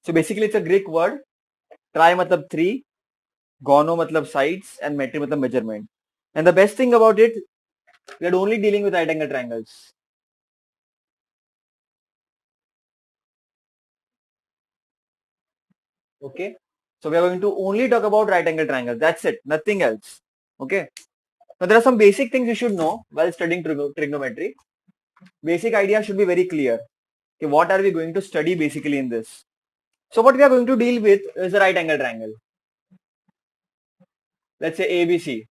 So basically it's a Greek word. Tri matlab three, gono matlab sides, and metri matlab measurement. And the best thing about it, we are only dealing with right angle triangles. Okay. So we are going to only talk about right angle triangles. That's it. Nothing else. Okay. Now there are some basic things you should know while studying trigonometry. Basic idea should be very clear. Okay, what are we going to study basically in this? So what we are going to deal with is the right angle triangle. Let's say ABC.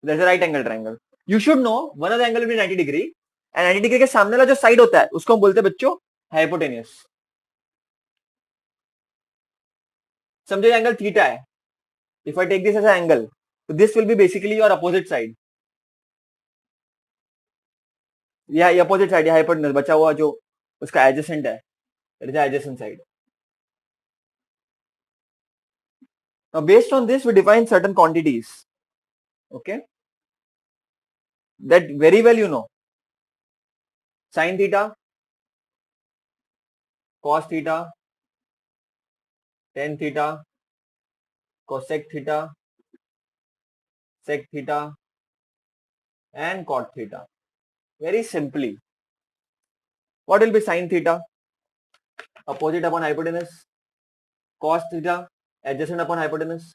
There's a right angle triangle. You should know one of the angle will be 90 degree and 90 degree के सामने वाला जो side होता है उसको हम बोलते हैं बच्चों हाइपोटेन्यूस. समझो एंगल थीटा है. If I take this as an angle, so this will be basically your opposite side. ये opposite side, ये hypotenuse बचा हुआ जो उसका adjacent है. That is the adjacent side. Now based on this we define certain quantities. Okay. That very well you know. Sin theta, cos theta, tan theta, cosec theta, sec theta, and cot theta. Very simply, what will be sin theta? Opposite upon hypotenuse. Cos theta, adjacent upon hypotenuse.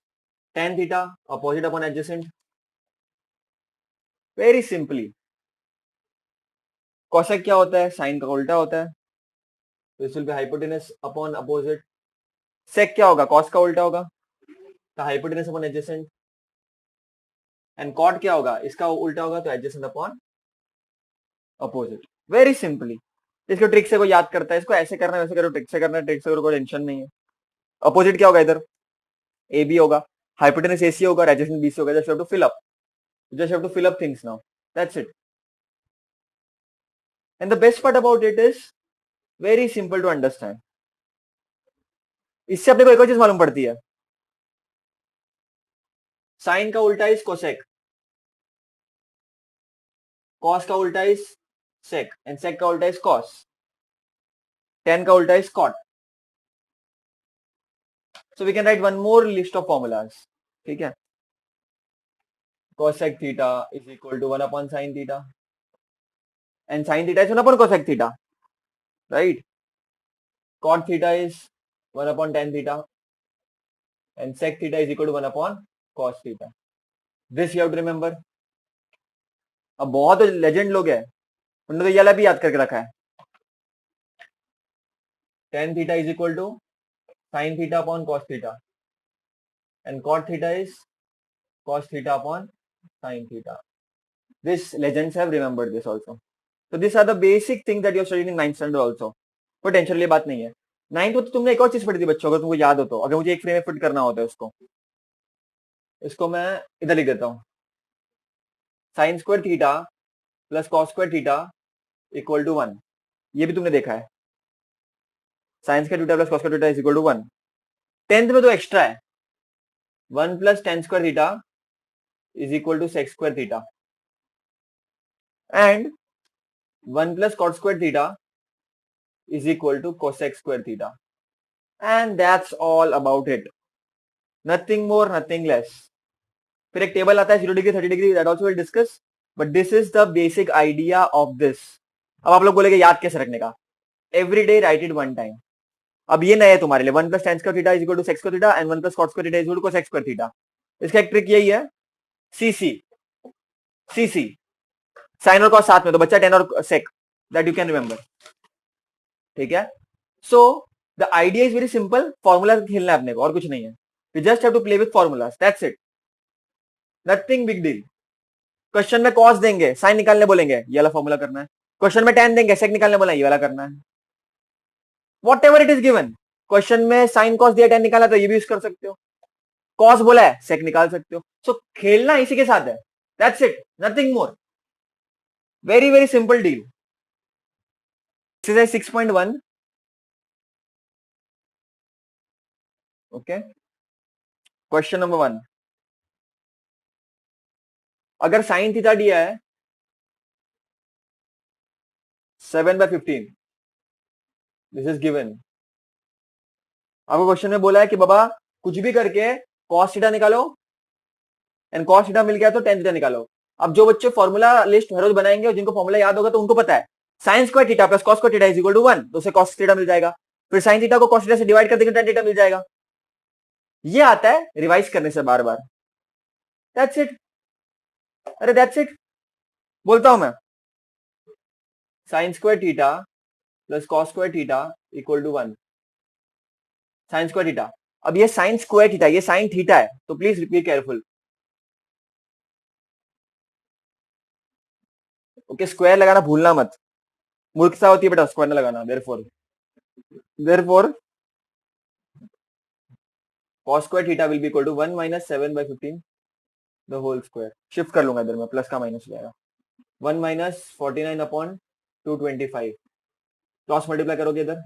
Tan theta, opposite upon adjacent. Very simply. Cosec क्या होता है? Sin का उल्टा होता है. This will be hypotenuse upon opposite. Sec क्या होगा? Cos का उल्टा होगा. तो hypotenuse upon adjacent. And cot क्या होगा? इसका उल्टा होगा तो adjacent upon opposite. Very simply. इसको ट्रिक से कोई याद करता है, इसको ऐसे करना है वैसे करो, ट्रिक से करना है, ट्रिक से करो, कोई टेंशन नहीं है. अपोजिट क्या होगा? इधर ए बी होगा, हाइपोटेनस ए सी होगा, एडजेसेंट बी सी होगा. Just have to fill up, just have to fill up things now. That's it. And the best part about it is very simple to understand. इससे अपने को एक और चीज मालूम पड़ती है. साइन का उल्टा इज कोसेक, कॉस का उल्टा इज सेक, एंड सेक का उल्टा इज कॉस, टेन का उल्टा is cot. So we can write one more list of formulas. ठीक है. Cosec theta is equal to 1 upon sin theta. And sin theta is 1 upon cosec theta. Right? Cot theta is 1 upon tan theta. And sec theta is equal to 1 upon cos theta. This you have to remember. अब बहुत legend लोग हैं, उन्होंने तो ये वाला भी याद करके रखा है. tan theta is equal to sin theta upon cos theta. And cot theta is cos theta upon sin theta. These legends have remembered this also. So these are the basic things that you are studying in 9th standard also. कोई tension वाली बात नहीं है. 9th में तो तुमने एक और चीज पढ़ी थी बच्चों, अगर तुमको याद हो तो. अगर मुझे एक फ्रेम में फिट करना होता है उसको, इसको मैं इधर लिख देता हूँ. Sine square theta plus cos square theta equal to 1. ये भी तुमने देखा है. Sine square theta plus cos square theta is equal to 1. 10th में तो एक्स्ट्रा है. 1 plus tan square theta is equal to sec square theta. And 1 plus cot square theta is equal to cosec square theta. And that's all about it. Nothing more, nothing less. फिर एक table आता है 0 degree 30 degree, that also we'll discuss. But this is the basic idea of this. अब आप लोग बोलेंगे याद कैसे रखने का? Every day write it one time. अब ये नया है तुम्हारे लिए. 1 plus tan square theta is equal to sec square theta and 1 plus cot square theta is equal to cosec square theta. इसका एक ट्रिक यही है, CC. साइन और कॉस साथ में तो बच्चा tan और sec. That you can remember. ठीक है. So the idea is very simple. Formula खेलना है अपने को, और कुछ नहीं है. We just have to play with formulas. That's it. Nothing big deal. Question में कॉस देंगे, साइन निकालने बोलेंगे, ये वाला फॉर्मूला करना है. क्वेश्चन में tan देंगे, सेक निकालने बोला, ये वाला करना है. Whatever it is given. Question में साइन कॉस दिया, tan निकाला, तो ये भी यूज कर सकते हो. कॉस बोला है, सेक निकाल सकते हो. सो खेलना इसी के साथ है. That's it. Nothing more. Very very simple deal. Exercise 6.1. Okay. Question number 1. अगर साइन थीटा दिया है 7/15, दिस इज गिवन. आपको क्वेश्चन में बोला है कि बाबा कुछ भी करके cos थीटा निकालो एंड cos थीटा मिल गया तो tan थीटा निकालो। अब जो बच्चे फॉर्मूला लिस्ट हर रोज बनाएंगे और जिनको फॉर्मूला याद होगा तो उनको पता है sine square theta plus cos square theta is equal to 1, तो उसे cos थीटा मिल जाएगा। फिर साइन थीटा को cos थीटा से डिवाइड कर देंगे tan थीटा मिल जाएगा। ये आता है रिवाइज करने से बार बार। That's it. अरे दैट्स इट। बोलता हूं मैं sine square theta plus cos square theta equal to 1, sine square theta. अब ये साइन स्क्वायर थीटा, ये साइन थीटा है, तो please be careful. Okay, square लगाना भूलना मत, मूर्खता होती है बेटा स्क्वायर ना लगाना। Therefore cos square theta will be equal to 1 minus 7/15 the whole square. Shift कर लूंगा इधर में, प्लस का माइनस हो जाएगा। 1 माइनस 49 अपॉन 225, क्रॉस मल्टीप्लाई करोगे इधर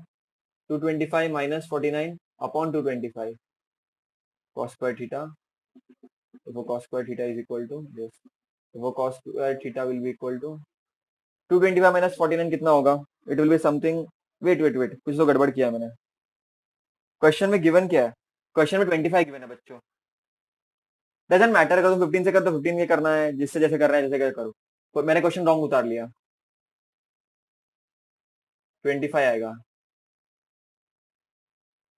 225 minus 49 upon 225 cos square theta, वो cos square theta is equal to this, वो cos square theta will be equal to 225 minus 49 कितना होगा? It will be something, wait wait wait, कुछ तो गड़बड़ किया मैंने। क्वेश्चन में गिवन क्या है? क्वेश्चन में 25 गिवन है बच्चों। डजंट मैटर, अगर तुम 15 से कर तो 15 के करना है, जिससे जैसे कर रहा है जैसे करो। तो मैंने क्वेश्चन रॉन्ग उतार लिया, 25 आएगा,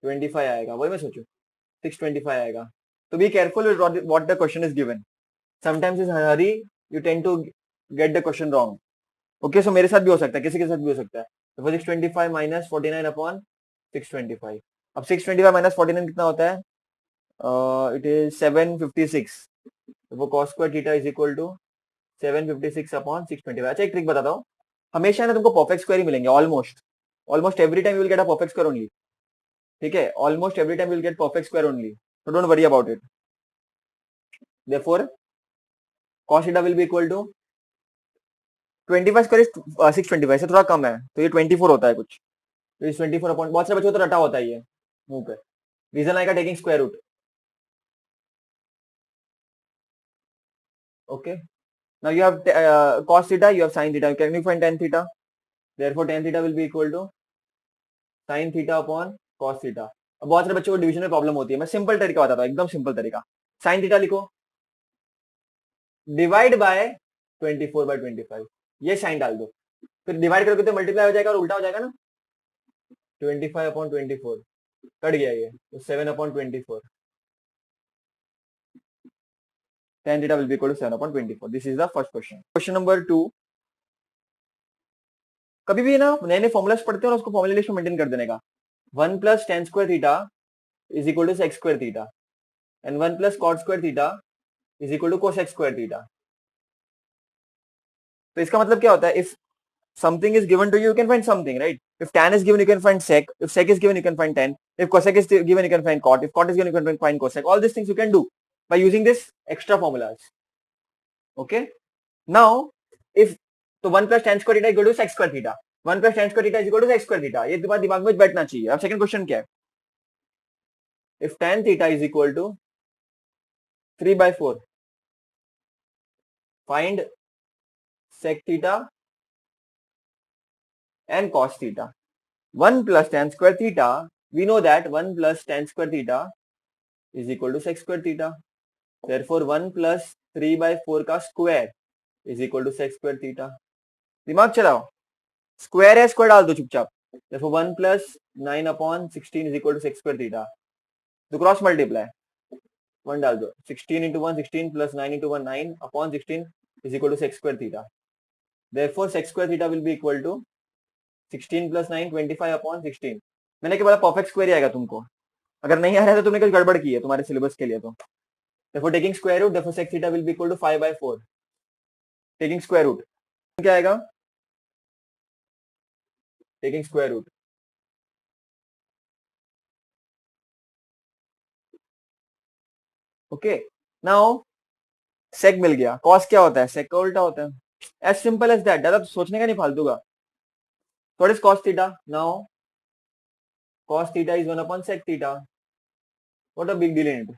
25 आएगा, वही मैं सोचू 625 आएगा। तो be careful with what the question is given. Sometimes is hurry you tend to get the question wrong. Okay, so मेरे साथ भी हो सकता है, किसी के साथ भी हो सकता है। तो 625 माइनस 49 अपॉन 625। अब 625 माइनस 49 कितना होता है? It is 756। वो cos square theta is equal to 756 upon 625। अच्छा एक ट्रिक बताता हूँ, हमेशा ना तुमको परफेक्ट स्क्वायर ही मिलेंगे, almost almost every time you will get a perfect square only. ठीक है, almost every time you will get perfect square only, so don't worry about it. Therefore cos theta will be equal to 25 square is 625 से थोड़ा कम है, तो ये 24 होता है कुछ। तो इस 24 अपॉन, बहुत सारे बच्चों को तो रटा होता है ये मुंह पे। रीजन आएगा taking square root. Okay, now you have cos theta, you have sin theta, can you find tan theta? Therefore tan theta will be equal to sin theta upon cos theta। अब बहुत सारे बच्चों को division में problem होती है, मैं simple तरीका बताता हूँ, एकदम सिंपल तरीका। sin थीटा लिखो डिवाइड बाय 24/25, ये साइन डाल दो, फिर डिवाइड करोगे तो मल्टीप्लाई हो जाएगा और उल्टा हो जाएगा ना, 25/24 कट गया ये, तो 7/24, tan theta will be equal to 7/24। This is the first question. Question number 2, कभी भी ना नए नए फॉर्मुलास पढ़ते हैं और उसको फॉर्मुला लिस्ट में मेंटेन कर देने का। 1 plus tan square theta is equal to sec square theta and 1 plus cot square theta is equal to cosec square theta. तो इसका मतलब क्या होता है? If something is given to you, you can find something, right? If tan is given, you can find sec. If sec is given, you can find tan. If cosec is given, you can find cot. If cot is given, you can find cosec. All these things you can do by using this extra formulas. Okay. Now, if तो 1 plus tan square theta is equal to sec square theta. 1 plus tan square theta is equal to sec square theta. ये तुम्हारे दिमाग में बैठना चाहिए। अब second question क्या है? If tan theta is equal to 3/4, find sec theta and cos theta। 1 plus tan square theta, we know that 1 plus tan square theta is equal to sec square theta। Therefore 1 plus 3/4 का square is equal to sec square theta। दिमाग चलाओ, square है, square डाल दो चुपचाप। Therefore 1 plus 9/16 is equal to sec square theta। तो cross multiply 1 डाल दो, 16 into 1 16 plus 9 into 1 9 upon 16 is equal to sec square theta। Therefore sec square theta will be equal to 16 plus 9 25 upon 16। मैंने क्या बोला, perfect square ही आएगा तुमको। अगर नहीं आ रहा है तो तुमने कुछ गड़बड़ की है तुम्हारे सिलेबस के लिए। तो therefore taking square root, therefore sec theta will be equal to 5/4। taking square root क्या आएगा? taking square root okay. Now sec मिल गया, cos क्या होता है? sec का उल्टा होता है। as simple as that, ज्यादा सोचने का नहीं फालतू का। what is cos theta? now cos theta is 1 upon sec theta। what a big deal in it।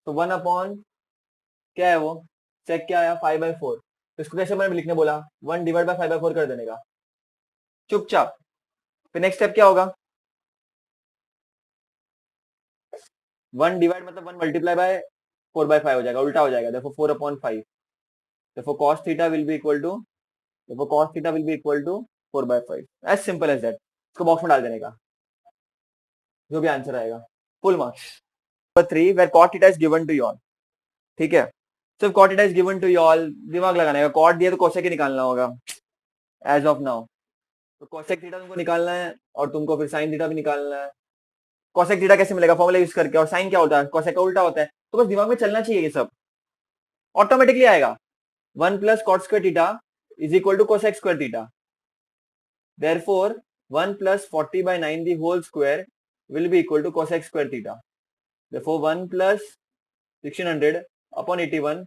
तो 1 upon क्या है वो, sec क्या आया 5/4। तो इसको कैसे मैंने लिखने बोला, 1 डिवाइड बाय 5/4 कर देने का चुपचाप। फिर नेक्स्ट स्टेप क्या होगा? 1 डिवाइड मतलब 1 मल्टीप्लाई बाय 4/5 हो जाएगा, उल्टा हो जाएगा, देखो 4/5, देखो cos theta will be equal to, देखो cos theta will be equal to 4/5, as simple as that. इसको बॉक्स में डाल देने का, जो भी आंसर आएगा full marks. Number 3 where cot theta is given to you all, ठीक है, सिर्फ cot theta is given to you all, दिमाग लगाने का, cot दिया तो cosec ही निकालना होगा एज ऑफ नाउ, तो cosec थीटा तुमको निकालना है और तुमको फिर sin थीटा भी निकालना है। cosec थीटा कैसे मिलेगा, फॉर्मूला यूज करके, और sin क्या होता है, cosec का उल्टा होता है, तो बस दिमाग में चलना चाहिए, ये सब ऑटोमेटिकली आएगा। 1 plus cot square theta is equal to cosec square theta, therefore 1 plus 40/9 the whole square will be equal to cosec square theta, therefore 1 plus 1600 upon 81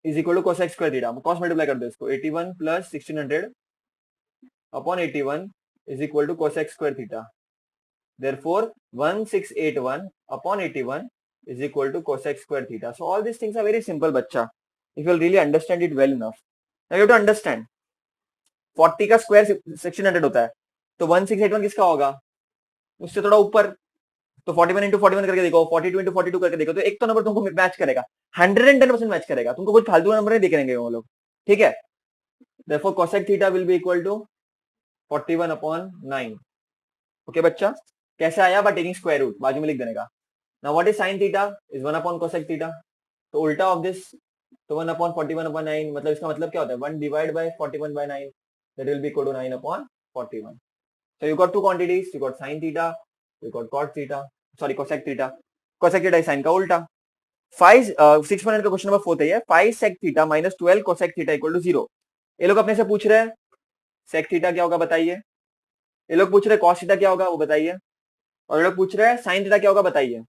is equal to cosec square theta, cross multiply कर दो इसको, 81 plus 1600 upon 81 is equal to cosec square theta, therefore 1681 upon 81 is equal to cosec square theta. So all these things are very simple, बच्चा, if you will really understand it well enough. Now you have to understand 40 का square 1600 होता है, तो 1681 किसका होगा, उससे थोड़ा ऊपर, तो 41 इंटू 41 करके देखो, 42 इंटू 42 करके देखो, तो एक तो नंबर तुमको मैच करेगा, 110% मैच करेगा, तुमको कुछ फालतू नंबर नहीं दिखेंगे वो लोग, ठीक है। therefore cosec theta will be equal to 41/9। Okay बच्चा, कैसे आया, बाय टेकिंग स्क्वायर रूट, बाजू में लिख देने का। Now what is sin theta is 1 upon cosec theta, तो उल्टा ऑफ दिस, तो 1 अपॉन 41/9, मतलब इसका मतलब क्या होता है, 1 divide by 41/9, that will be equal to 9 upon 41। So you got two quantities, you got sin theta, you got cot theta, sorry cosec theta, cosec theta is sin का उल्टा। 6 का क्वेश्चन नंबर 4 है, 5 sec theta minus 12 cosec theta equal to 0। ये लोग अपने से पूछ रहे हैं sec थीटा क्या होगा बताइए, ये लोग पूछ रहे हैं cos थीटा क्या होगा वो बताइए, और ये लोग पूछ रहे हैं sin थीटा क्या होगा बताइए।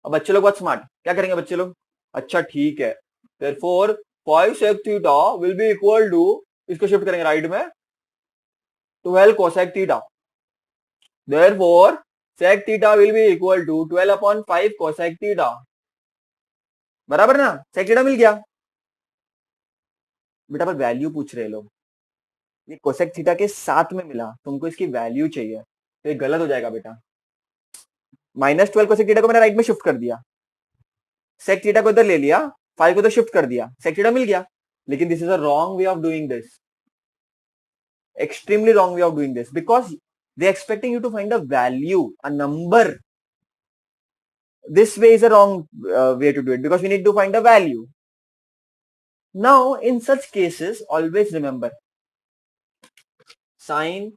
अब बच्चे लोग बहुत स्मार्ट, क्या करेंगे बच्चे लोग, अच्छा ठीक है, therefore 5 sec theta will be equal to, इसको शिफ्ट करेंगे राइट में, 12 cosec theta, therefore sec theta will be equal to 12 upon 5 cosec theta, बराबर ना, sec थीटा मिल गया। बेटा पर वैल्यू पूछ रहे लोग, ये cosec थीटा के साथ में मिला, तुमको इसकी वैल्यू चाहिए, तो ये गलत हो जाएगा बेटा। -12 cosec थीटा को मैंने राइट में शिफ्ट कर दिया, sec थीटा को इधर ले लिया, 5 को तो शिफ्ट कर दिया, sec थीटा मिल गया, लेकिन this is a wrong way of doing this, extremely wrong way of doing this, because they expecting you to find a value, a number. This way is a wrong way to do it, because we need to find a value. Now in such cases always remember sin,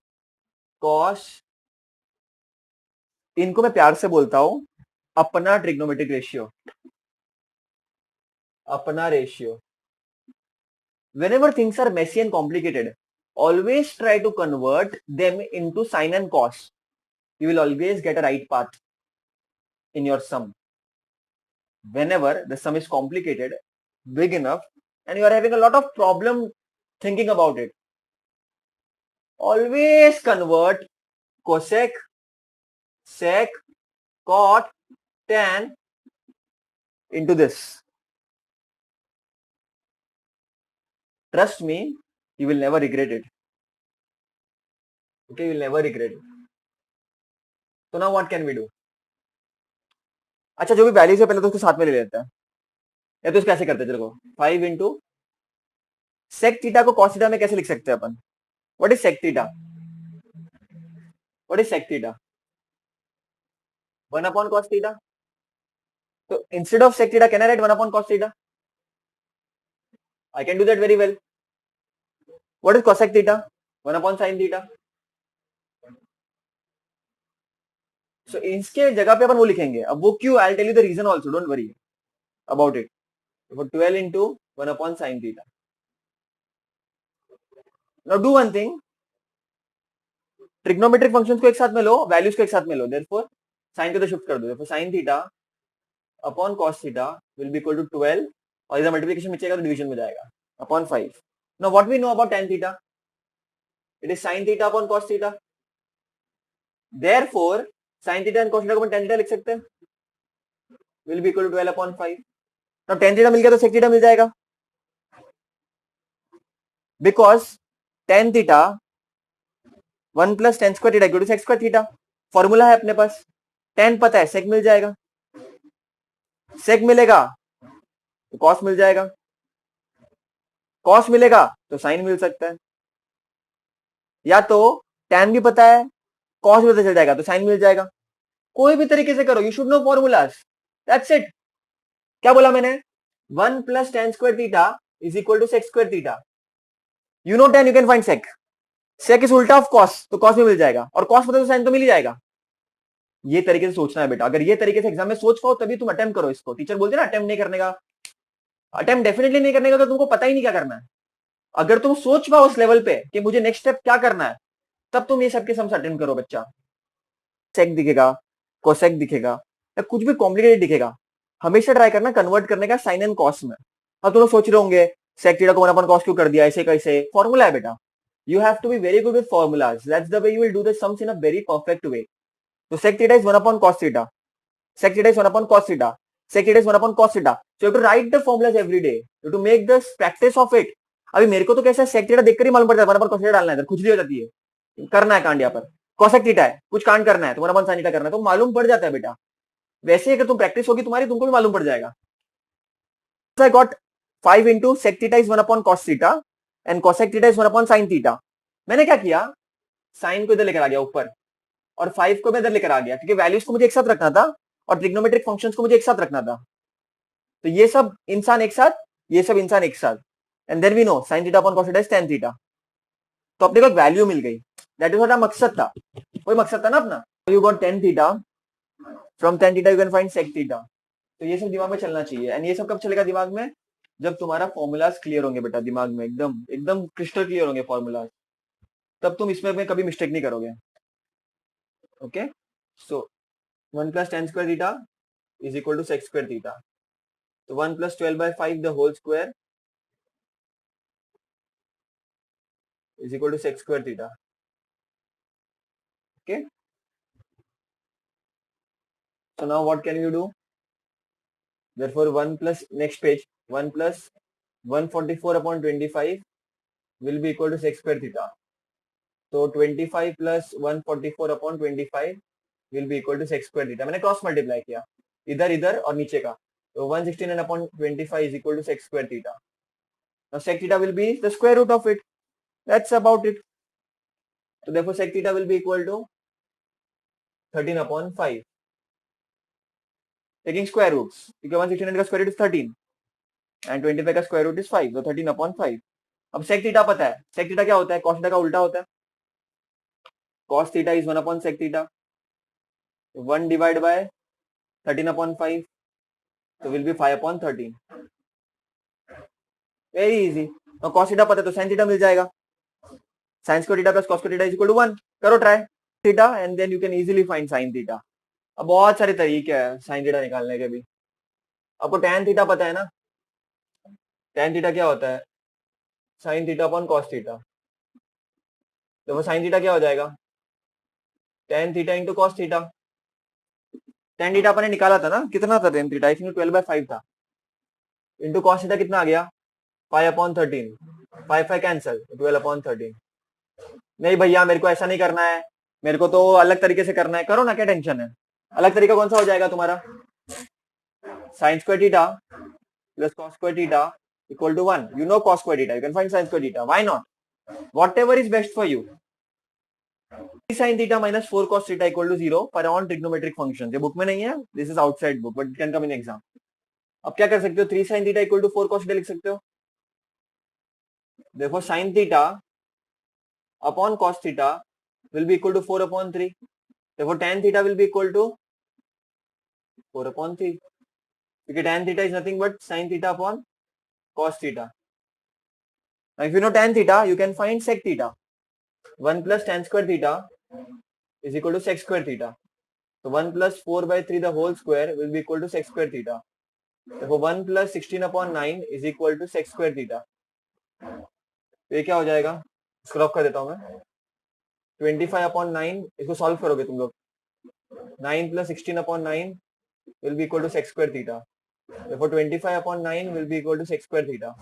cos, इनको मैं प्यार से बोलता हूं अपना trigonometric ratio, अपना ratio. Whenever things are messy and complicated, always try to convert them into sin and cos. You will always get a right path in your sum. Whenever the sum is complicated, big enough, and you are having a lot of problem thinking about it, always convert cosec, sec, cot, tan into this. Trust me, you will never regret it. Okay, you will never regret it. So now what can we do? अच्छा, जो भी values है पहले तो उसको साथ में ले लेते हैं, या तो इसको कैसे करते हैं, चलो 5 इंटू सेक थीटा को कॉस थीटा में कैसे लिख सकते हैं अपन, what is sec theta, what is sec theta, 1 upon cos theta, तो instead of sec theta can I write 1 upon cos theta, I can do that very well. What is cosec theta, 1 upon sine theta, so इसके जगह पे अपन वो लिखेंगे, अब वो क्यों, I will tell you the reason also, don't worry about it. 12 into 1 upon sine theta. Now do one thing, trigonometric functions को एक साथ में लो, वैल्यूज को एक साथ में लो, देयरफॉर साइन को तो शिफ्ट कर दो, therefore sine theta upon cos theta will be equal to 12, और इधर मल्टीप्लिकेशन में जाएगा तो डिवीजन में जाएगा, upon 5। Now what we know about tan theta, it is sin theta upon cos theta, therefore sin theta and cos theta को अपन tan theta लिख सकते हैं, will be equal to 12 upon 5। Now tan theta मिल गया तो sec theta मिल जाएगा, because tan theta 1 plus tan square theta equal to sec square theta, formula है अपने पास, tan पता है sec मिल जाएगा, सेक मिलेगा तो कॉस मिल जाएगा, कॉस मिलेगा तो साइन मिल सकता है, या तो टैन भी पता है कॉस भी पता चल जाएगा तो साइन मिल जाएगा। कोई भी तरीके से करो, you should know formulas, that's it. क्या बोला मैंने? 1 plus tan square theta is equal to sec square theta. You know tan, you can find sec. Sec is उल्टा ऑफ कॉस, तो कॉस भी मिल जाएगा, और कॉस पता तो साइन तो मिल ही जाएगा। ये तरीके से सोचना है बेटा, अगर ये तरीके से एग्जाम में सोच पाओ तभी तुम अटेम्प्ट करो इसको। टीचर बोलते ना अटेम्प्ट नहीं करने का, अटेम्प्ट डेफिनेटली नहीं करने का अगर तुमको पता ही नहीं क्या करना है। अगर तुम सोच पाओ उस लेवल पे कि मुझे नेक्स्ट स्टेप क्या करना है, तब तुम ये सबके सम्स अटेम्प्ट करो बच्चा। सेक दिखेगा, कोसेक दिखेगा, या कुछ भी कॉम्प्लिकेटेड दिखेगा, हमेशा ट्राई करना कन्वर्ट करने का साइन एंड कॉस में। अब तुम लोग सोच रहे होंगे सेक थीटा को 1 अपॉन कॉस क्यों कर दिया, ऐसे कैसे? फॉर्मूला है बेटा, you have to be very good with formulas, that's the way you will do the sums in a very perfect way. तो sec theta is 1 upon cos theta, sec theta is 1 upon cos theta, sec theta is 1 upon cos theta. So you have to write the formulas every day, you have to make the practice of it. अभी मेरे को तो कैसा है, sec theta देखकर ही मालूम पड़ जाता है 1 upon cos theta डालना है, खुजली हो जाती है, करना है कांड यहाँ पर। cosec theta है, कुछ कांड करना है तो 1 upon sin theta करना है, तो मालूम पड़ जाता है बेटा। वैसे ही अगर तुम प्रैक्टिस होगी तुम्हारी, तुमको भी मालूम पड़ जाएगा। I got 5 into sec theta is 1 upon cos theta and cosec theta is 1 upon sin theta. मैंने क्या किया, साइन को इधर लेकर आ गया ऊपर, और 5 को मैं इधर लेकर आ गया, क्योंकि वैल्यूज को मुझे एक साथ रखना था और ट्रिग्नोमेट्रिक फंक्शंस को मुझे एक साथ रखना था। तो ये सब इंसान एक साथ, ये सब इंसान एक साथ, and then we know sin theta upon cos theta is tan theta. तो अपने को एक वैल्यू मिल गई, दैट इज व्हाट मकसद था, कोई मकसद था ना अपना। You got tan theta, from tan theta you can find sec theta. तो ये सब दिमाग में चलना चाहिए, एंड ये सब कब चलेगा दिमाग में, जब तुम्हारा फॉर्मूलाज क्लियर होंगे बेटा, दिमाग में एकदम एकदम क्रिस्टल क्लियर होंगे फॉर्मूलाज, तब तुम इसमें कभी मिस्टेक नहीं करोगे। Okay, so 1 plus tan square theta is equal to sec square theta, तो 1 plus 12/5 the whole square is equal to sec square theta. Okay, so now what can you do? Therefore 1 plus, next page, 1 plus 144 upon 25 will be equal to sec square theta. So 25 plus 144 upon 25 will be equal to sec square theta. मैंने cross multiply किया इधर इधर और नीचे का, तो 169 upon 25 is equal to sec square theta. Now sec theta will be the square root of it. That's about it. So therefore sec theta will be equal to 13 upon 5. Taking square roots, because 169 का square root is 13 and 25 का square root is 5, so 13 upon 5. अब sec theta पता है, sec theta क्या होता है, cos theta का उल्टा होता है, cos theta is 1 upon sec theta, 1 divided by 13 upon 5, so will be 5 upon 13. Very easy. now cos theta पता है तो sin थीटा मिल जाएगा, sin square theta plus cos square theta is equal to 1. करो try theta and then you can easily find sin theta. अब बहुत सारे तरीके हैं sin थीटा निकालने के भी। आपको tan थीटा पता है ना, tan थीटा क्या होता है, sin theta upon cos theta, तो वो sin थीटा क्या हो जाएगा, tan theta into cos theta. tan theta अपने निकाला था ना, कितना था tan थीटा, आई थिंक 12/5 था, इंटू cos थीटा कितना आ गया 5 अपॉन 13, 5 कैंसल, 12 अपॉन 13। नहीं भैया मेरे को ऐसा नहीं करना है, मेरे को तो अलग तरीके से करना है, करो ना, क्या टेंशन है। अलग तरीका कौन सा हो जाएगा तुम्हारा, sin square theta plus cos square theta equal to 1. You know cos square theta, you can find sin square theta. Why not? Whatever is best for you. 3 sin theta minus 4 cos theta equal to 0 पर on trigonometric functions. ये book में नहीं है, this is outside book, but it can come in exam. अब क्या कर सकते हो, 3 sin theta equal to 4 cos theta लिख सकते हो। देखो sin theta upon cos theta will be equal to 4 upon 3. Therefore tan theta will be equal to 4 upon 3. क्योंकि tan theta is nothing but sin theta upon cos theta. Now if you know tan theta, you can find sec theta. 1 plus tan square theta is equal to sec square theta. So 1 plus 4/3 the whole square will be equal to sec square theta. Therefore 1 plus 16 upon 9 is equal to sec square theta. तो ये क्या हो जाएगा, इसको rough कर देता हूं मैं, 25 upon 9, इसको सॉल्व करोगे तुम लोग, 9 plus 16 upon 9 will be equal to sec square theta. Therefore 25 upon 9 will be equal to sec square theta.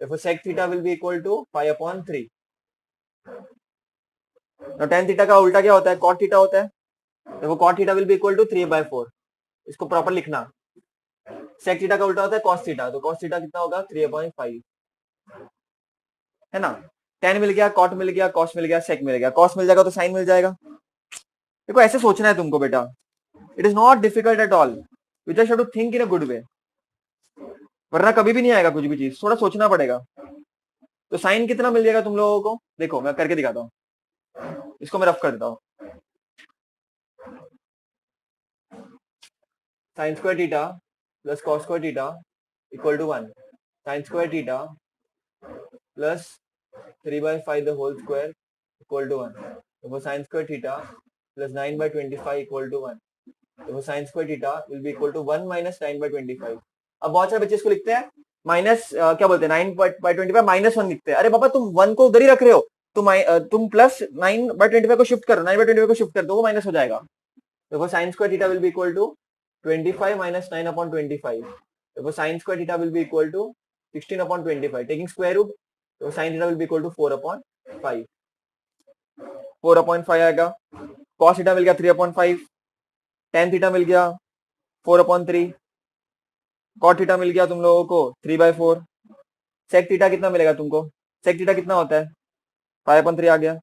Therefore sec theta will be equal to 5 upon 3. Now tan theta का उल्टा क्या होता है, cot theta होता है, देखो cot theta will be equal to 3/4. इसको proper लिखना, सेक थीटा का उल्टा होता है कॉस थीटा, तो कॉस थीटा कितना होगा 3/5, है ना। टेन मिल गया, कॉट मिल गया, कॉस मिल गया, सेक मिल गया, कॉस मिल जाएगा तो साइन मिल जाएगा। देखो ऐसे सोचना है तुमको बेटा, it is not difficult at all, you just have to think in a good way, वरना कभी भी नहीं आएगा कुछ भी चीज, थोड़ा सोचना पड़ेगा। तो साइन कितना मिल जाएगा तुम लोगों को, देखो मैं करके दिखाता हूँ, इसको मैं रफ कर देता हूँ। Sine square theta plus cos square theta equal to 1, sine square theta plus 3/5 the whole square equal to 1, तो sine square theta plus 9/25 equal to 1, तो sine square theta will be equal to 1 minus 9/25। अब बहुत सारे बच्चे इसको लिखते हैं minus क्या बोलते हैं 9/25 -1 लिखते हैं। अरे बाबा तुम 1 को उधर ही रख रहे हो, तुम प्लस 9/25 को शिफ्ट करो, 9/25 को शिफ्ट कर दो, वो माइनस हो जाएगा। देखो sine square theta will be equal to 25 minus 9/25, देखो sine square theta will be equal to 16/25 taking square root, तो sine theta will be equal to 4/5, 4/5 आएगा। कॉस थीटा मिल गया 3/5, टेन थीटा मिल गया 4/3, कॉट थीटा मिल गया तुम लोगों को 3/4, सेक थीटा कितना मिलेगा तुमको, सेक थीटा कितना होता है 5/3 आ गया,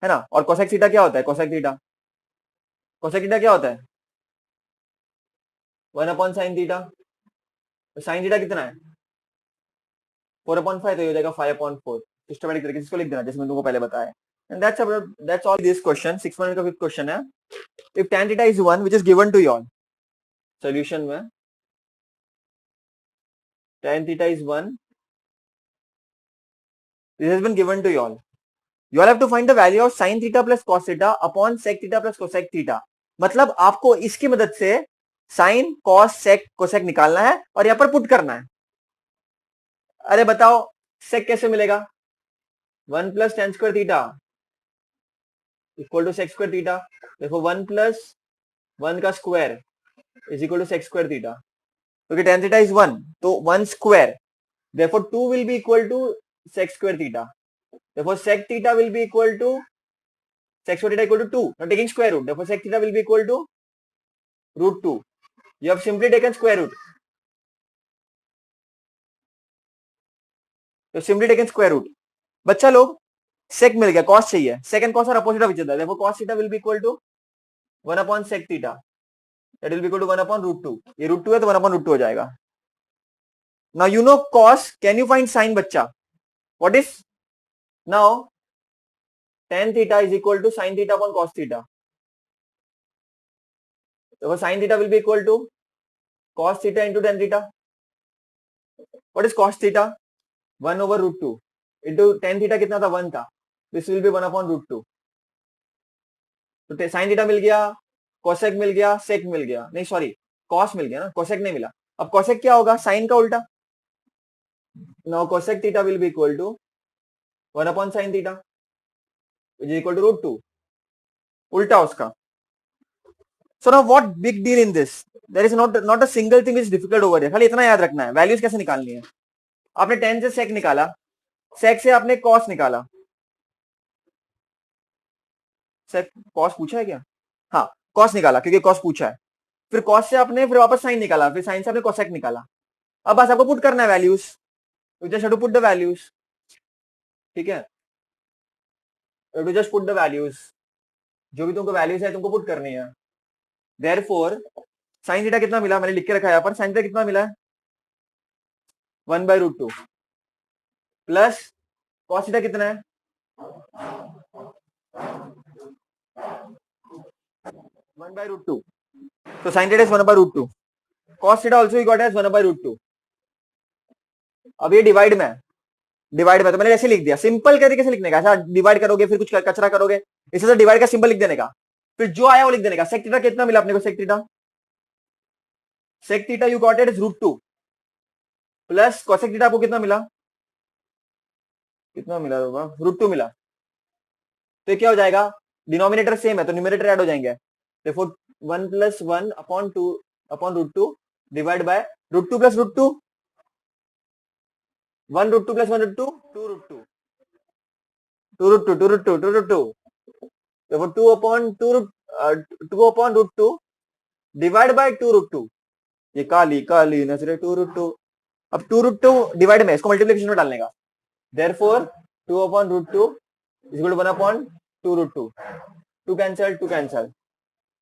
है ना। और कोसेक थीटा क्या होता है, कोसेक थीटा, कोसेक थीटा क्या होता है 1/sin थीटा, तो साइन थीटा कितना है 4/5, तो ये हो जाएगा 5/4। सिस्टमैटिक तरीके से इसको लिख देना जैसे मैंने तुमको पहले बताया। And that's all this question. 6 minute का फिफ्थ क्वेश्चन है, if tan theta is 1 which is given to you all, solution में tan theta is 1, this has been given to you all. You all have to find the value of sin theta plus cos theta upon sec theta plus cosec theta। मतलब आपको इसकी मदद से sine cos सेक cosec निकालना है और यहां पर पुट करना है। अरे बताओ सेक कैसे मिलेगा, 1 plus tan square theta equal to sec square theta. देखो 1 प्लस 1 का square is equal to sec square theta, क्योंकि टेन थीटा इज 1 तो 1 square, therefore 2 will be equal to sec square theta, therefore sec theta will be equal to sec square theta equal to 2, now taking square root, therefore sec theta will be equal to root 2, you have simply taken square root, you have simply taken square root। बच्चा लोग sec मिल गया, cos चाहिए, sec and cos are opposite of each other, therefore cos theta will be equal to 1 upon sec theta, that will be equal to 1 upon root 2, ये root 2 है तो 1 upon root 2 हो जाएगा। now you know cos, can you find sin बच्चा, what is now tan theta is equal to sin theta upon cos theta, therefore sin theta will be equal to cos theta into tan theta, what is cos theta 1 over root 2 into tan theta कितना था 1 था, this will be 1 upon root 2, तो sin theta मिल गया, cosec मिल गया, sec मिल गया, नहीं sorry cos मिल गया ना, cosec नहीं मिला। अब cosec क्या होगा, sin का उल्टा, now cosec theta will be equal to 1 upon sin theta which is equal to root 2, उल्टा उसका। so now what big deal in this, there is not a single thing which is difficult over here, खाली इतना याद रखना है values कैसे निकालनी है। आपने tan से sec निकाला, sec से आपने cos निकाला, sec cos पूछा है क्या, हाँ cos निकाला क्योंकि cos पूछा है, फिर cos से आपने फिर वापस sin निकाला, फिर sin से आपने cosec निकाला। अब बस आपको पुट करना है values, you just have to put the values, ठीक है, you have to just put the values, जो भी तुमको वैल्यूज है तुमको पुट करनी है। therefore sin थीटा कितना मिला, मैंने लिख के रखा है यहाँ पर, sin थीटा कितना मिला है 1/√2 प्लस cos थीटा कितना है 1/√2, तो sin theta is 1/√2, cos theta also we got as 1/√2। अब ये डिवाइड में, तो मैंने ऐसे लिख दिया, सिंपल तरीके से लिखने का, ऐसा डिवाइड करोगे फिर कुछ कचरा करोगे, इसे तो डिवाइड का सिंबल लिख देने का, फिर जो आया वो लिख देने का। सेक थीटा कितना मिला अपने को, sec theta you got it is √2 plus cosec theta आपको कितना मिला, होगा √2 मिला, तो ये क्या हो जाएगा, डिनोमिनेटर सेम है तो न्यूमरेटर ऐड हो जाएंगे, देखो 1 + 1 upon 2 upon √2 divide by √2 plus √2, 1 √2 plus 1 √2 2 √2 देखो 2 अपॉन √2 डिवाइड बाय 2 √2, ये काली काली नजरे 2√2। अब 2√2 डिवाइड में इसको मल्टीप्लिकेशन में डालने का, therefore 2/√2 is equal to 1/2√2। 2 cancel 2 cancel,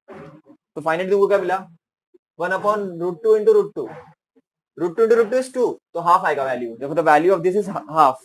तो फाइनली तुमको क्या मिला 1/√2 into √2। √2 into √2 is 2, तो हाफ आएगा वैल्यू। देखो the value of this is half,